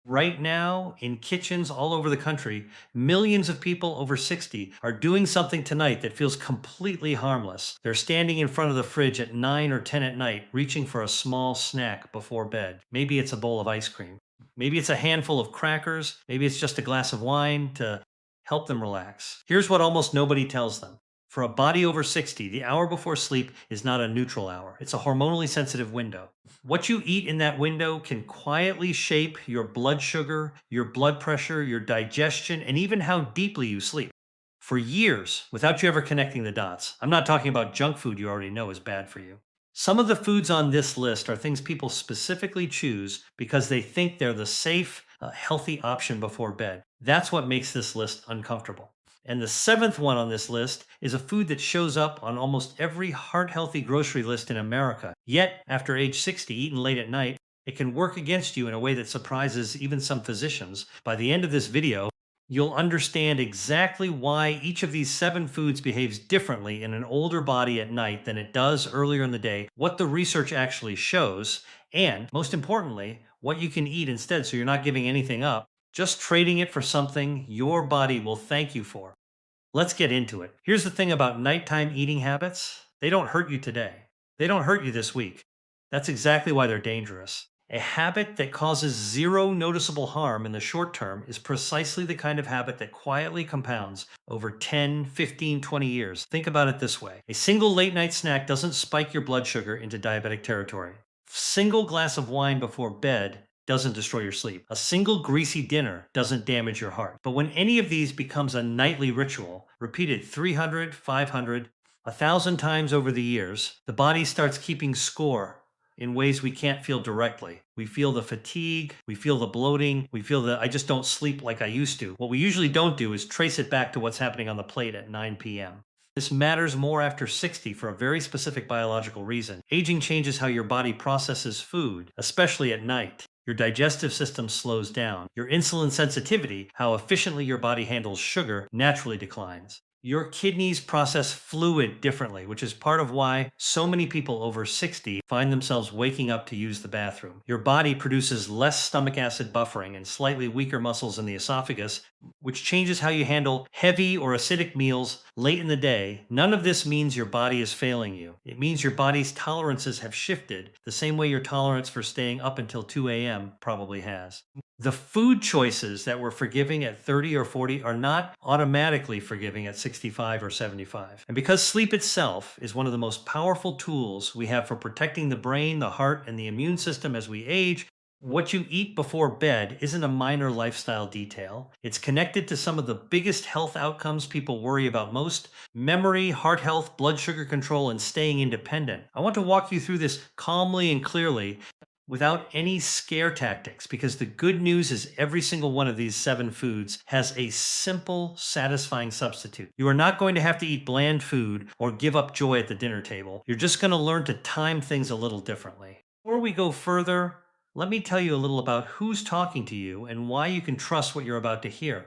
Right now, in kitchens all over the country, millions of people over 60 are doing something tonight that feels completely harmless. They're standing in front of the fridge at 9 or 10 at night, reaching for a small snack before bed. Maybe it's a bowl of ice cream. Maybe it's a handful of crackers. Maybe it's just a glass of wine to help them relax. Here's what almost nobody tells them. For a body over 60, the hour before sleep is not a neutral hour. It's a hormonally sensitive window. What you eat in that window can quietly shape your blood sugar, your blood pressure, your digestion, and even how deeply you sleep. For years, without you ever connecting the dots. I'm not talking about junk food you already know is bad for you. Some of the foods on this list are things people specifically choose because they think they're the safe, healthy option before bed. That's what makes this list uncomfortable. And the seventh one on this list is a food that shows up on almost every heart healthy grocery list in America. Yet, after age 60, eaten late at night, it can work against you in a way that surprises even some physicians. By the end of this video, you'll understand exactly why each of these seven foods behaves differently in an older body at night than it does earlier in the day, what the research actually shows, and most importantly, what you can eat instead so you're not giving anything up, just trading it for something your body will thank you for. Let's get into it. Here's the thing about nighttime eating habits, they don't hurt you today. They don't hurt you this week. That's exactly why they're dangerous. A habit that causes zero noticeable harm in the short term is precisely the kind of habit that quietly compounds over 10, 15, 20 years. Think about it this way. A single late night snack doesn't spike your blood sugar into diabetic territory. Single glass of wine before bed doesn't destroy your sleep. A single greasy dinner doesn't damage your heart. But when any of these becomes a nightly ritual, repeated 300, 500, 1,000 times over the years, the body starts keeping score in ways we can't feel directly. We feel the fatigue, we feel the bloating, we feel the I just don't sleep like I used to. What we usually don't do is trace it back to what's happening on the plate at 9 p.m. This matters more after 60 for a very specific biological reason. Aging changes how your body processes food, especially at night. Your digestive system slows down. Your insulin sensitivity, how efficiently your body handles sugar, naturally declines. Your kidneys process fluid differently, which is part of why so many people over 60 find themselves waking up to use the bathroom. Your body produces less stomach acid buffering and slightly weaker muscles in the esophagus, which changes how you handle heavy or acidic meals late in the day. None of this means your body is failing you. It means your body's tolerances have shifted, the same way your tolerance for staying up until 2 a.m. probably has. The food choices that we're forgiving at 30 or 40 are not automatically forgiving at 65 or 75. And because sleep itself is one of the most powerful tools we have for protecting the brain, the heart, and the immune system as we age, what you eat before bed isn't a minor lifestyle detail. It's connected to some of the biggest health outcomes people worry about most: memory, heart health, blood sugar control, and staying independent. I want to walk you through this calmly and clearly without any scare tactics, because the good news is every single one of these seven foods has a simple, satisfying substitute. You are not going to have to eat bland food or give up joy at the dinner table. You're just going to learn to time things a little differently. Before we go further, let me tell you a little about who's talking to you and why you can trust what you're about to hear.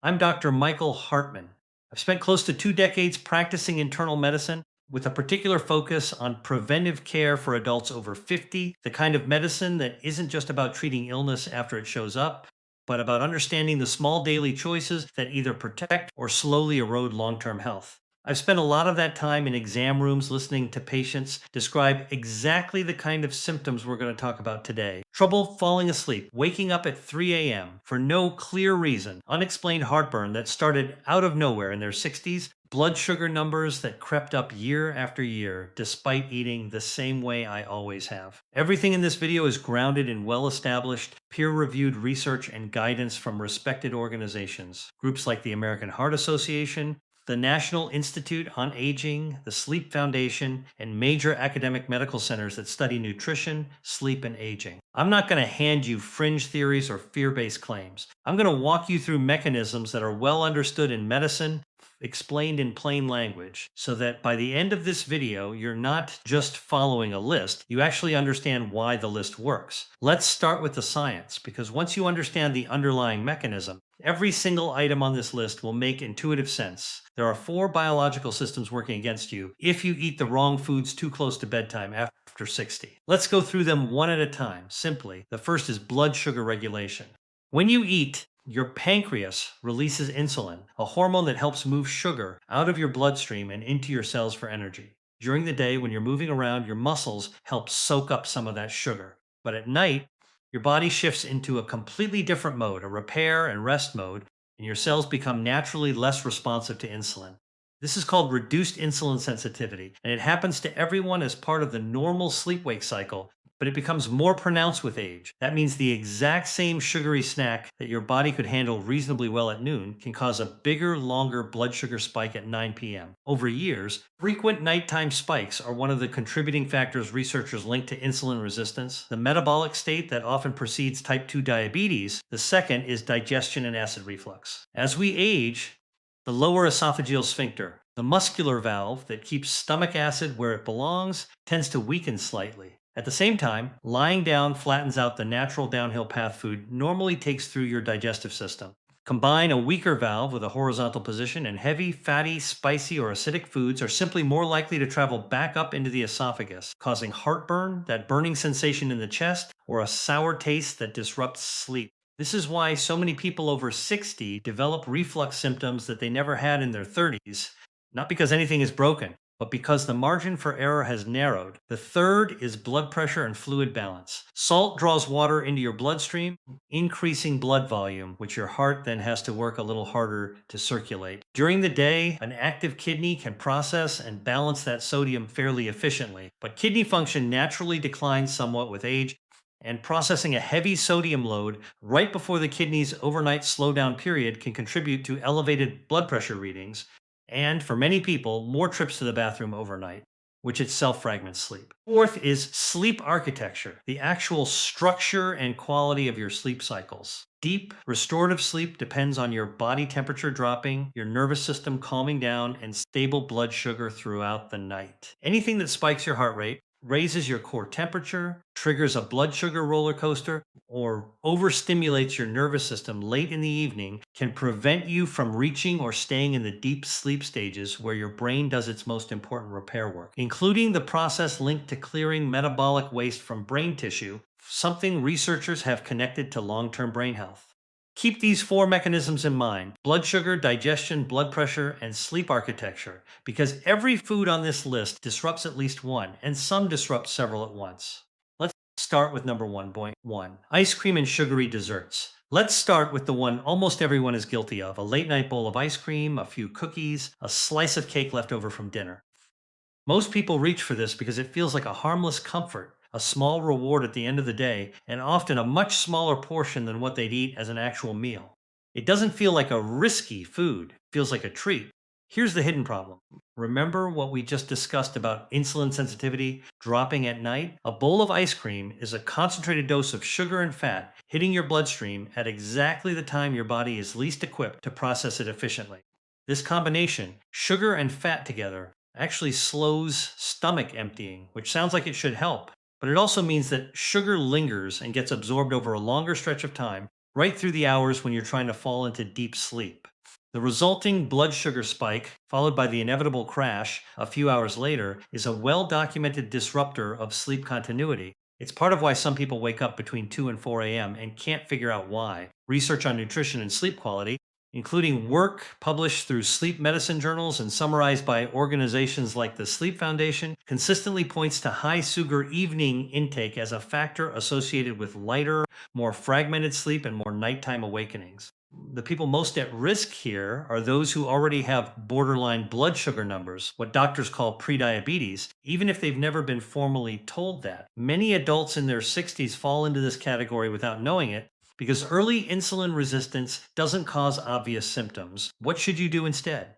I'm Dr. Michael Hartman. I've spent close to 2 decades practicing internal medicine with a particular focus on preventive care for adults over 50, the kind of medicine that isn't just about treating illness after it shows up, but about understanding the small daily choices that either protect or slowly erode long-term health. I've spent a lot of that time in exam rooms listening to patients describe exactly the kind of symptoms we're going to talk about today. Trouble falling asleep, waking up at 3 a.m. for no clear reason, unexplained heartburn that started out of nowhere in their 60s, blood sugar numbers that crept up year after year despite eating the same way I always have. Everything in this video is grounded in well-established, peer-reviewed research and guidance from respected organizations. Groups like the American Heart Association, the National Institute on Aging, the Sleep Foundation, and major academic medical centers that study nutrition, sleep, and aging. I'm not going to hand you fringe theories or fear-based claims. I'm going to walk you through mechanisms that are well understood in medicine, explained in plain language, so that by the end of this video, you're not just following a list, you actually understand why the list works. Let's start with the science, because once you understand the underlying mechanism, every single item on this list will make intuitive sense. There are 4 biological systems working against you if you eat the wrong foods too close to bedtime after 60. Let's go through them one at a time, simply. The first is blood sugar regulation. When you eat, your pancreas releases insulin, a hormone that helps move sugar out of your bloodstream and into your cells for energy. During the day, when you're moving around, your muscles help soak up some of that sugar. But at night, your body shifts into a completely different mode, a repair and rest mode, and your cells become naturally less responsive to insulin. This is called reduced insulin sensitivity, and it happens to everyone as part of the normal sleep wake cycle, but it becomes more pronounced with age. That means the exact same sugary snack that your body could handle reasonably well at noon can cause a bigger, longer blood sugar spike at 9 p.m. Over years, frequent nighttime spikes are one of the contributing factors researchers link to insulin resistance. The metabolic state that often precedes type 2 diabetes, the second is digestion and acid reflux. As we age, the lower esophageal sphincter, the muscular valve that keeps stomach acid where it belongs, tends to weaken slightly. At the same time, lying down flattens out the natural downhill path food normally takes through your digestive system. Combine a weaker valve with a horizontal position, and heavy, fatty, spicy, or acidic foods are simply more likely to travel back up into the esophagus, causing heartburn, that burning sensation in the chest, or a sour taste that disrupts sleep. This is why so many people over 60 develop reflux symptoms that they never had in their 30s, not because anything is broken, but because the margin for error has narrowed. The third is blood pressure and fluid balance. Salt draws water into your bloodstream, increasing blood volume, which your heart then has to work a little harder to circulate. During the day, an active kidney can process and balance that sodium fairly efficiently, but kidney function naturally declines somewhat with age, and processing a heavy sodium load right before the kidney's overnight slowdown period can contribute to elevated blood pressure readings, and for many people, more trips to the bathroom overnight, which itself fragments sleep. Fourth is sleep architecture, the actual structure and quality of your sleep cycles. Deep, restorative sleep depends on your body temperature dropping, your nervous system calming down, and stable blood sugar throughout the night. Anything that spikes your heart rate, raises your core temperature, triggers a blood sugar roller coaster, or overstimulates your nervous system late in the evening can prevent you from reaching or staying in the deep sleep stages where your brain does its most important repair work, including the process linked to clearing metabolic waste from brain tissue, something researchers have connected to long-term brain health. Keep these four mechanisms in mind: blood sugar, digestion, blood pressure, and sleep architecture, because every food on this list disrupts at least one, and some disrupt several at once. Let's start with number 1.1, ice cream and sugary desserts. Let's start with the one almost everyone is guilty of: a late night bowl of ice cream, a few cookies, a slice of cake left over from dinner. Most people reach for this because it feels like a harmless comfort, a small reward at the end of the day, and often a much smaller portion than what they'd eat as an actual meal. It doesn't feel like a risky food, it feels like a treat. Here's the hidden problem. Remember what we just discussed about insulin sensitivity dropping at night? A bowl of ice cream is a concentrated dose of sugar and fat hitting your bloodstream at exactly the time your body is least equipped to process it efficiently. This combination, sugar and fat together, actually slows stomach emptying, which sounds like it should help. But it also means that sugar lingers and gets absorbed over a longer stretch of time, right through the hours when you're trying to fall into deep sleep. The resulting blood sugar spike, followed by the inevitable crash a few hours later, is a well documented disruptor of sleep continuity. It's part of why some people wake up between 2 and 4 a.m. and can't figure out why. Research on nutrition and sleep quality, including work published through sleep medicine journals and summarized by organizations like the Sleep Foundation, consistently points to high sugar evening intake as a factor associated with lighter, more fragmented sleep and more nighttime awakenings. The people most at risk here are those who already have borderline blood sugar numbers, what doctors call prediabetes, even if they've never been formally told that. Many adults in their 60s fall into this category without knowing it, because early insulin resistance doesn't cause obvious symptoms. What should you do instead?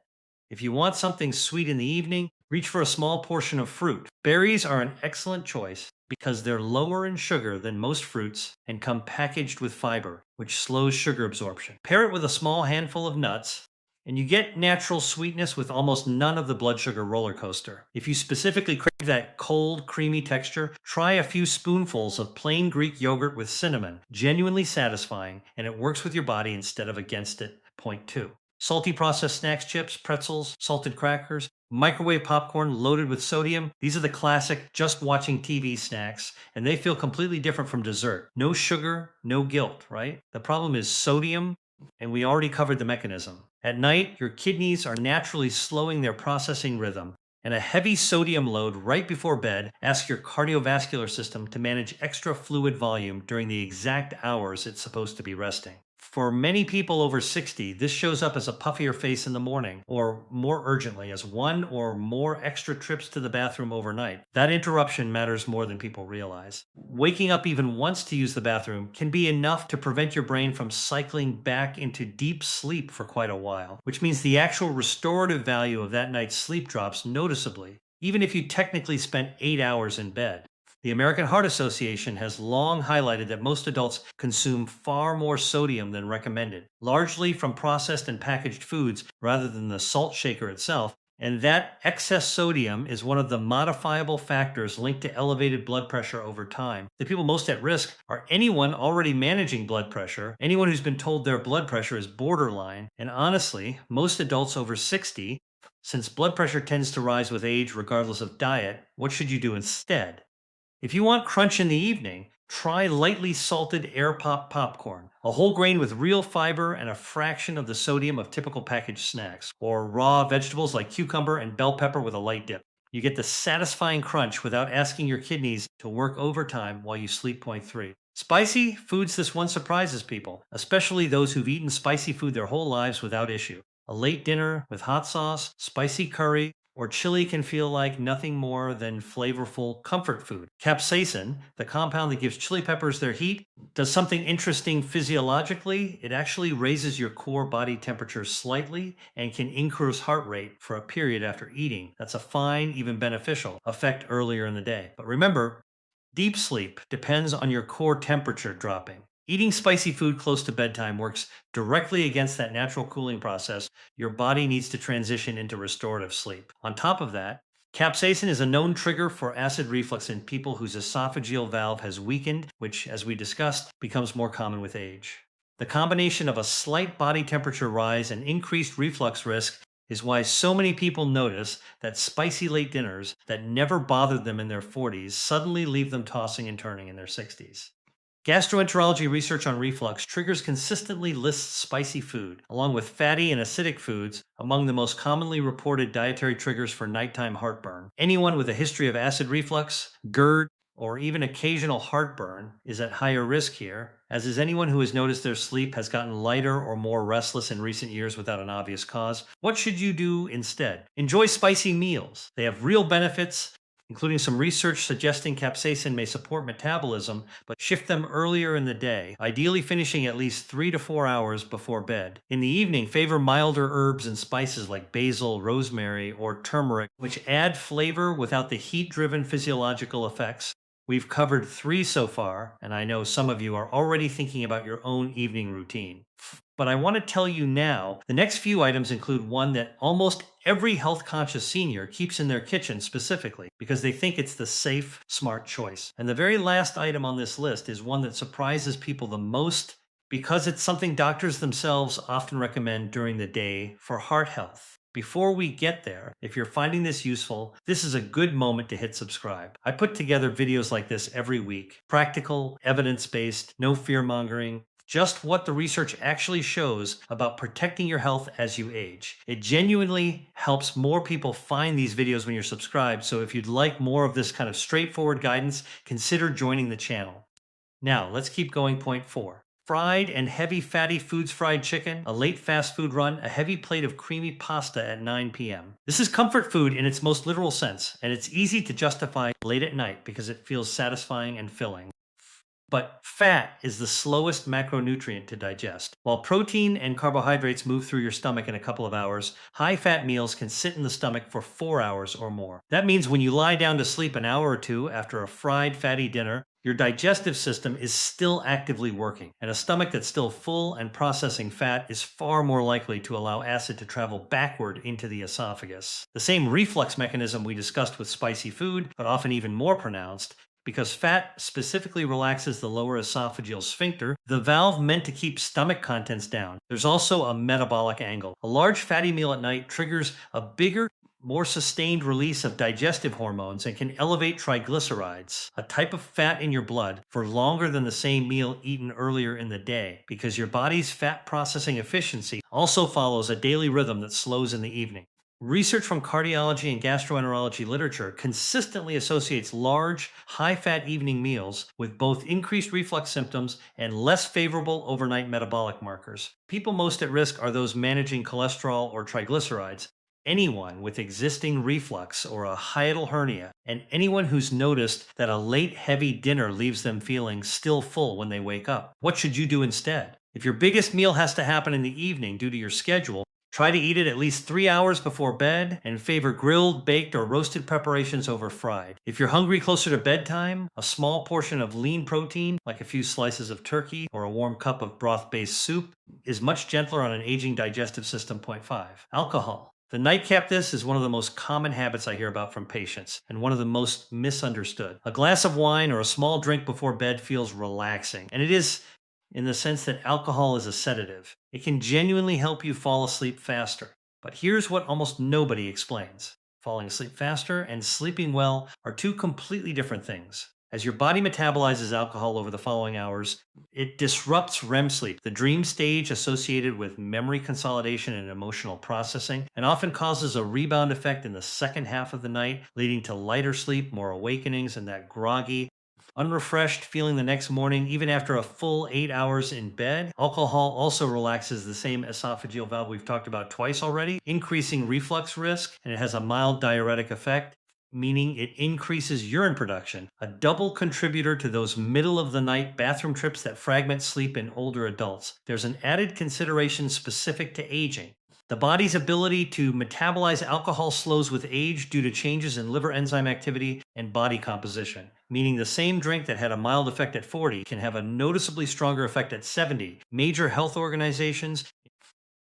If you want something sweet in the evening, reach for a small portion of fruit. Berries are an excellent choice because they're lower in sugar than most fruits and come packaged with fiber, which slows sugar absorption. Pair it with a small handful of nuts, and you get natural sweetness with almost none of the blood sugar roller coaster. If you specifically crave that cold, creamy texture, try a few spoonfuls of plain Greek yogurt with cinnamon. Genuinely satisfying, and it works with your body instead of against it. Point two. Salty processed snacks, chips, pretzels, salted crackers. Microwave popcorn loaded with sodium, these are the classic just watching TV snacks, and they feel completely different from dessert. No sugar, no guilt, right? The problem is sodium, and we already covered the mechanism. At night, your kidneys are naturally slowing their processing rhythm, and a heavy sodium load right before bed asks your cardiovascular system to manage extra fluid volume during the exact hours it's supposed to be resting. For many people over 60, this shows up as a puffier face in the morning, or more urgently, as one or more extra trips to the bathroom overnight. That interruption matters more than people realize. Waking up even once to use the bathroom can be enough to prevent your brain from cycling back into deep sleep for quite a while, which means the actual restorative value of that night's sleep drops noticeably, even if you technically spent 8 hours in bed. The American Heart Association has long highlighted that most adults consume far more sodium than recommended, largely from processed and packaged foods rather than the salt shaker itself. And that excess sodium is one of the modifiable factors linked to elevated blood pressure over time. The people most at risk are anyone already managing blood pressure, anyone who's been told their blood pressure is borderline, and honestly, most adults over 60. Since blood pressure tends to rise with age regardless of diet, what should you do instead? If you want crunch in the evening, try lightly salted air pop popcorn, a whole grain with real fiber and a fraction of the sodium of typical packaged snacks, or raw vegetables like cucumber and bell pepper with a light dip. You get the satisfying crunch without asking your kidneys to work overtime while you sleep. Point three. Spicy foods, this one surprises people, especially those who've eaten spicy food their whole lives without issue. A late dinner with hot sauce, spicy curry, or chili can feel like nothing more than flavorful comfort food. Capsaicin, the compound that gives chili peppers their heat, does something interesting physiologically. It actually raises your core body temperature slightly and can increase heart rate for a period after eating. That's a fine, even beneficial effect earlier in the day. But remember, deep sleep depends on your core temperature dropping. Eating spicy food close to bedtime works directly against that natural cooling process. Your body needs to transition into restorative sleep. On top of that, capsaicin is a known trigger for acid reflux in people whose esophageal valve has weakened, which, as we discussed, becomes more common with age. The combination of a slight body temperature rise and increased reflux risk is why so many people notice that spicy late dinners that never bothered them in their 40s suddenly leave them tossing and turning in their 60s. Gastroenterology research on reflux triggers consistently lists spicy food, along with fatty and acidic foods, among the most commonly reported dietary triggers for nighttime heartburn. Anyone with a history of acid reflux, GERD, or even occasional heartburn is at higher risk here, as is anyone who has noticed their sleep has gotten lighter or more restless in recent years without an obvious cause. What should you do instead? Enjoy spicy meals. They have real benefits, including some research suggesting capsaicin may support metabolism, but shift them earlier in the day, ideally finishing at least 3 to 4 hours before bed. In the evening, favor milder herbs and spices like basil, rosemary, or turmeric, which add flavor without the heat-driven physiological effects. We've covered 3 so far, and I know some of you are already thinking about your own evening routine. But I want to tell you now, the next few items include one that almost every health conscious senior keeps in their kitchen specifically because they think it's the safe, smart choice. And the very last item on this list is one that surprises people the most because it's something doctors themselves often recommend during the day for heart health. Before we get there, if you're finding this useful, this is a good moment to hit subscribe. I put together videos like this every week. Practical, evidence-based, no fear-mongering, just what the research actually shows about protecting your health as you age. It genuinely helps more people find these videos when you're subscribed, so if you'd like more of this kind of straightforward guidance, consider joining the channel. Now, let's keep going. Point 4. Fried and heavy fatty foods, fried chicken, a late fast food run, a heavy plate of creamy pasta at 9 p.m. This is comfort food in its most literal sense, and it's easy to justify late at night because it feels satisfying and filling. But fat is the slowest macronutrient to digest. While protein and carbohydrates move through your stomach in a couple of hours, high-fat meals can sit in the stomach for 4 hours or more. That means when you lie down to sleep an hour or two after a fried, fatty dinner, your digestive system is still actively working, and a stomach that's still full and processing fat is far more likely to allow acid to travel backward into the esophagus. The same reflux mechanism we discussed with spicy food, but often even more pronounced, because fat specifically relaxes the lower esophageal sphincter, the valve meant to keep stomach contents down. There's also a metabolic angle. A large fatty meal at night triggers a bigger, more sustained release of digestive hormones and can elevate triglycerides, a type of fat in your blood, for longer than the same meal eaten earlier in the day, because your body's fat processing efficiency also follows a daily rhythm that slows in the evening. Research from cardiology and gastroenterology literature consistently associates large, high fat evening meals with both increased reflux symptoms and less favorable overnight metabolic markers. People most at risk are those managing cholesterol or triglycerides, anyone with existing reflux or a hiatal hernia, and anyone who's noticed that a late, heavy dinner leaves them feeling still full when they wake up. What should you do instead? If your biggest meal has to happen in the evening due to your schedule, try to eat it at least 3 hours before bed and favor grilled, baked, or roasted preparations over fried. If you're hungry closer to bedtime, a small portion of lean protein, like a few slices of turkey or a warm cup of broth-based soup, is much gentler on an aging digestive system. Point 5. Alcohol. The nightcap this is one of the most common habits I hear about from patients, and one of the most misunderstood. A glass of wine or a small drink before bed feels relaxing, and it is in the sense that alcohol is a sedative. It can genuinely help you fall asleep faster. But here's what almost nobody explains. Falling asleep faster and sleeping well are two completely different things. As your body metabolizes alcohol over the following hours, it disrupts REM sleep, the dream stage associated with memory consolidation and emotional processing, and often causes a rebound effect in the second half of the night, leading to lighter sleep, more awakenings, and that groggy, unrefreshed feeling the next morning, even after a full 8 hours in bed. Alcohol also relaxes the same esophageal valve we've talked about twice already, increasing reflux risk, and it has a mild diuretic effect, meaning it increases urine production, a double contributor to those middle of the night bathroom trips that fragment sleep in older adults. There's an added consideration specific to aging. The body's ability to metabolize alcohol slows with age due to changes in liver enzyme activity and body composition, meaning the same drink that had a mild effect at 40 can have a noticeably stronger effect at 70. Major health organizations,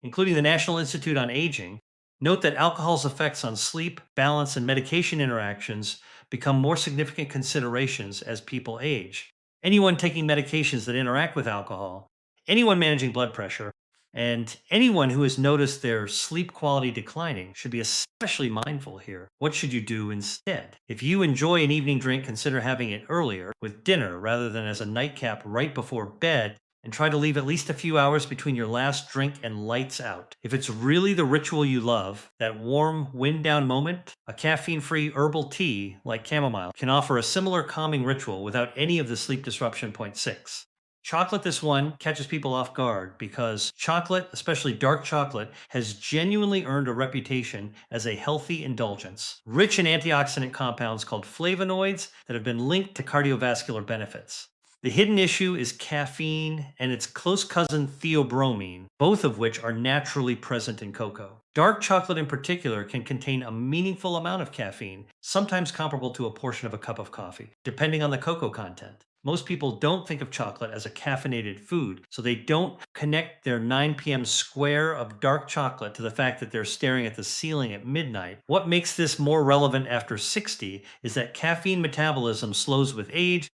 including the National Institute on Aging, note that alcohol's effects on sleep, balance, and medication interactions become more significant considerations as people age. Anyone taking medications that interact with alcohol, anyone managing blood pressure, and anyone who has noticed their sleep quality declining should be especially mindful here. What should you do instead? If you enjoy an evening drink, consider having it earlier with dinner rather than as a nightcap right before bed, and try to leave at least a few hours between your last drink and lights out. If it's really the ritual you love, that warm, wind down moment, a caffeine-free herbal tea like chamomile can offer a similar calming ritual without any of the sleep disruption. Point 6. Chocolate, this one, catches people off guard because chocolate, especially dark chocolate, has genuinely earned a reputation as a healthy indulgence, rich in antioxidant compounds called flavonoids that have been linked to cardiovascular benefits. The hidden issue is caffeine and its close cousin theobromine, both of which are naturally present in cocoa. Dark chocolate in particular can contain a meaningful amount of caffeine, sometimes comparable to a portion of a cup of coffee, depending on the cocoa content. Most people don't think of chocolate as a caffeinated food, so they don't connect their 9 p.m. square of dark chocolate to the fact that they're staring at the ceiling at midnight. What makes this more relevant after 60 is that caffeine metabolism slows with age,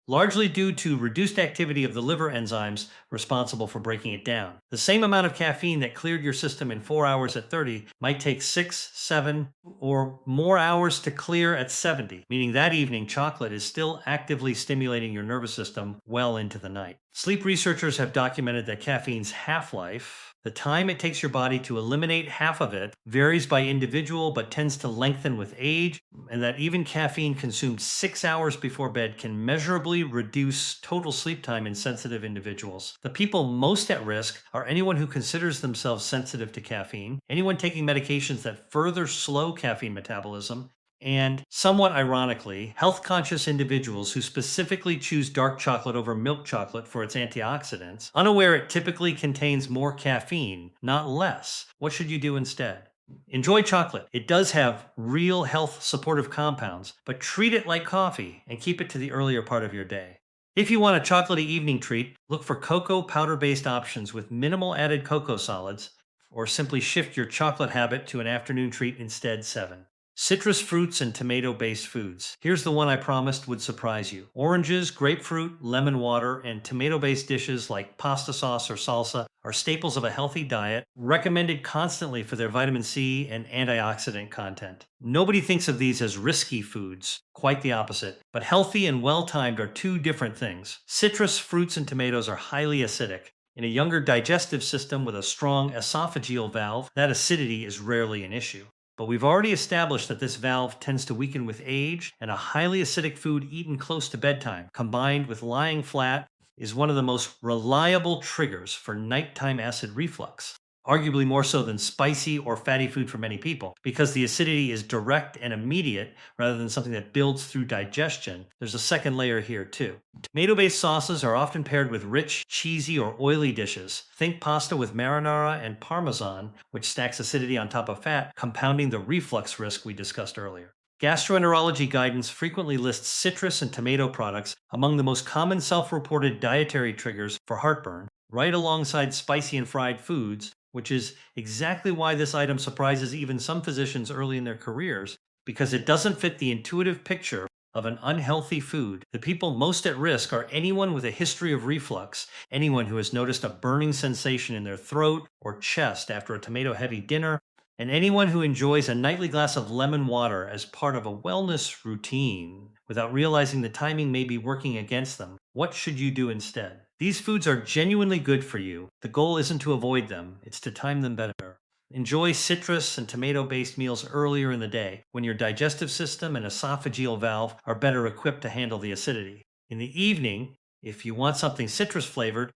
largely due to reduced activity of the liver enzymes responsible for breaking it down. The same amount of caffeine that cleared your system in 4 hours at 30 might take 6, 7, or more hours to clear at 70, meaning that evening chocolate is still actively stimulating your nervous system well into the night. Sleep researchers have documented that caffeine's half-life, the time it takes your body to eliminate half of it, varies by individual but tends to lengthen with age, and that even caffeine consumed 6 hours before bed can measurably reduce total sleep time in sensitive individuals. The people most at risk are anyone who considers themselves sensitive to caffeine, anyone taking medications that further slow caffeine metabolism, and, somewhat ironically, health-conscious individuals who specifically choose dark chocolate over milk chocolate for its antioxidants, unaware it typically contains more caffeine, not less. What should you do instead? Enjoy chocolate. It does have real health supportive compounds, but treat it like coffee and keep it to the earlier part of your day. If you want a chocolatey evening treat, look for cocoa powder-based options with minimal added cocoa solids, or simply shift your chocolate habit to an afternoon treat instead. 7. Citrus fruits and tomato-based foods. Here's the one I promised would surprise you. Oranges, grapefruit, lemon water, and tomato-based dishes like pasta sauce or salsa are staples of a healthy diet, recommended constantly for their vitamin C and antioxidant content. Nobody thinks of these as risky foods, quite the opposite. But healthy and well timed are two different things. Citrus, fruits, and tomatoes are highly acidic. In a younger digestive system with a strong esophageal valve, that acidity is rarely an issue. But we've already established that this valve tends to weaken with age, and a highly acidic food eaten close to bedtime, combined with lying flat, is one of the most reliable triggers for nighttime acid reflux. Arguably more so than spicy or fatty food for many people, because the acidity is direct and immediate rather than something that builds through digestion. There's a second layer here, too. Tomato based sauces are often paired with rich, cheesy, or oily dishes. Think pasta with marinara and parmesan, which stacks acidity on top of fat, compounding the reflux risk we discussed earlier. Gastroenterology guidance frequently lists citrus and tomato products among the most common self reported dietary triggers for heartburn, right alongside spicy and fried foods, which is exactly why this item surprises even some physicians early in their careers, because it doesn't fit the intuitive picture of an unhealthy food. The people most at risk are anyone with a history of reflux, anyone who has noticed a burning sensation in their throat or chest after a tomato heavy dinner, and anyone who enjoys a nightly glass of lemon water as part of a wellness routine without realizing the timing may be working against them. What should you do instead? These foods are genuinely good for you. The goal isn't to avoid them, it's to time them better. Enjoy citrus and tomato based meals earlier in the day when your digestive system and esophageal valve are better equipped to handle the acidity. In the evening, if you want something citrus flavored,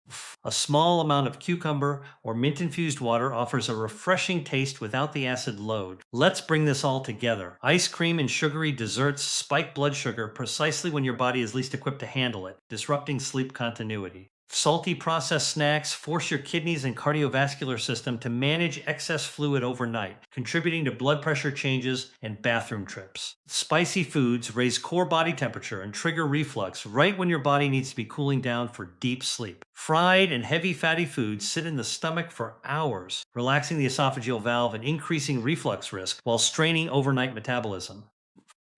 a small amount of cucumber or mint infused water offers a refreshing taste without the acid load. Let's bring this all together. Ice cream and sugary desserts spike blood sugar precisely when your body is least equipped to handle it, disrupting sleep continuity. Salty processed snacks force your kidneys and cardiovascular system to manage excess fluid overnight, contributing to blood pressure changes and bathroom trips. Spicy foods raise core body temperature and trigger reflux right when your body needs to be cooling down for deep sleep. Fried and heavy fatty foods sit in the stomach for hours, relaxing the esophageal valve and increasing reflux risk while straining overnight metabolism.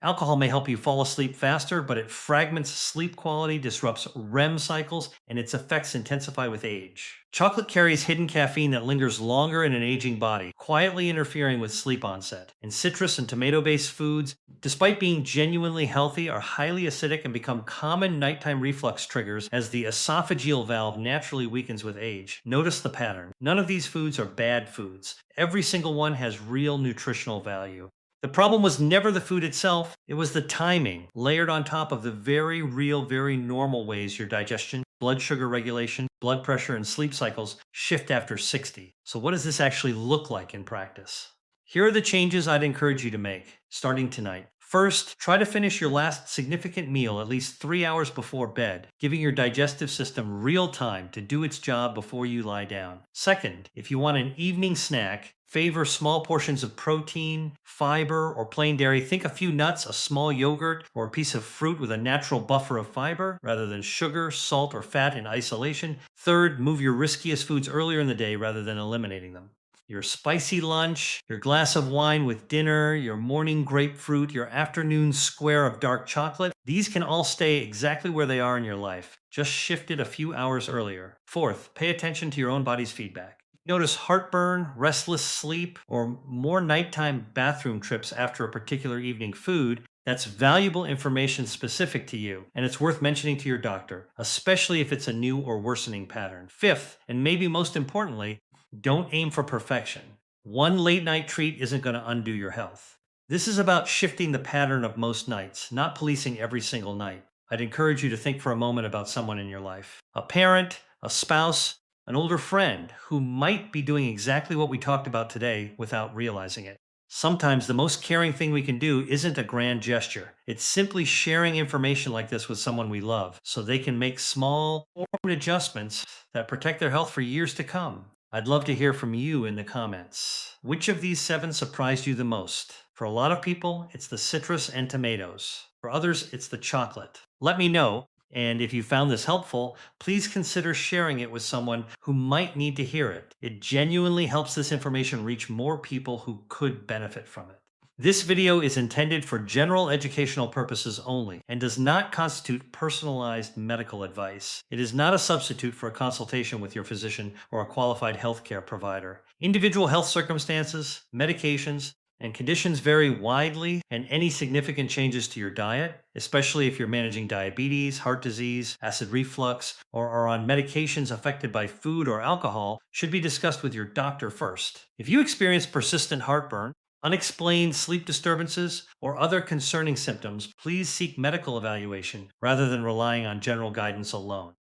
Alcohol may help you fall asleep faster, but it fragments sleep quality, disrupts REM cycles, and its effects intensify with age. Chocolate carries hidden caffeine that lingers longer in an aging body, quietly interfering with sleep onset. And citrus and tomato based foods, despite being genuinely healthy, are highly acidic and become common nighttime reflux triggers as the esophageal valve naturally weakens with age. Notice the pattern. None of these foods are bad foods. Every single one has real nutritional value. The problem was never the food itself, it was the timing, layered on top of the very real, very normal ways your digestion, blood sugar regulation, blood pressure, and sleep cycles shift after 60. So, what does this actually look like in practice? Here are the changes I'd encourage you to make, starting tonight. First, try to finish your last significant meal at least 3 hours before bed, giving your digestive system real time to do its job before you lie down. Second, if you want an evening snack, favor small portions of protein, fiber, or plain dairy. Think a few nuts, a small yogurt, or a piece of fruit with a natural buffer of fiber, rather than sugar, salt, or fat in isolation. Third, move your riskiest foods earlier in the day rather than eliminating them. Your spicy lunch, your glass of wine with dinner, your morning grapefruit, your afternoon square of dark chocolate, these can all stay exactly where they are in your life, just shifted a few hours earlier. Fourth, pay attention to your own body's feedback. Notice heartburn, restless sleep, or more nighttime bathroom trips after a particular evening food. That's valuable information specific to you, and it's worth mentioning to your doctor, especially if it's a new or worsening pattern. Fifth, and maybe most importantly, don't aim for perfection. One late night treat isn't going to undo your health. This is about shifting the pattern of most nights, not policing every single night. I'd encourage you to think for a moment about someone in your life, a parent, a spouse, an older friend who might be doing exactly what we talked about today without realizing it. Sometimes the most caring thing we can do isn't a grand gesture. It's simply sharing information like this with someone we love so they can make small adjustments that protect their health for years to come. I'd love to hear from you in the comments. Which of these 7 surprised you the most? For a lot of people, it's the citrus and tomatoes. For others, it's the chocolate. Let me know. And if you found this helpful, please consider sharing it with someone who might need to hear it. It genuinely helps this information reach more people who could benefit from it. This video is intended for general educational purposes only and does not constitute personalized medical advice. It is not a substitute for a consultation with your physician or a qualified healthcare provider. Individual health circumstances, medications, and conditions vary widely, and any significant changes to your diet, especially if you're managing diabetes, heart disease, acid reflux, or are on medications affected by food or alcohol, should be discussed with your doctor first. If you experience persistent heartburn, unexplained sleep disturbances, or other concerning symptoms, please seek medical evaluation rather than relying on general guidance alone.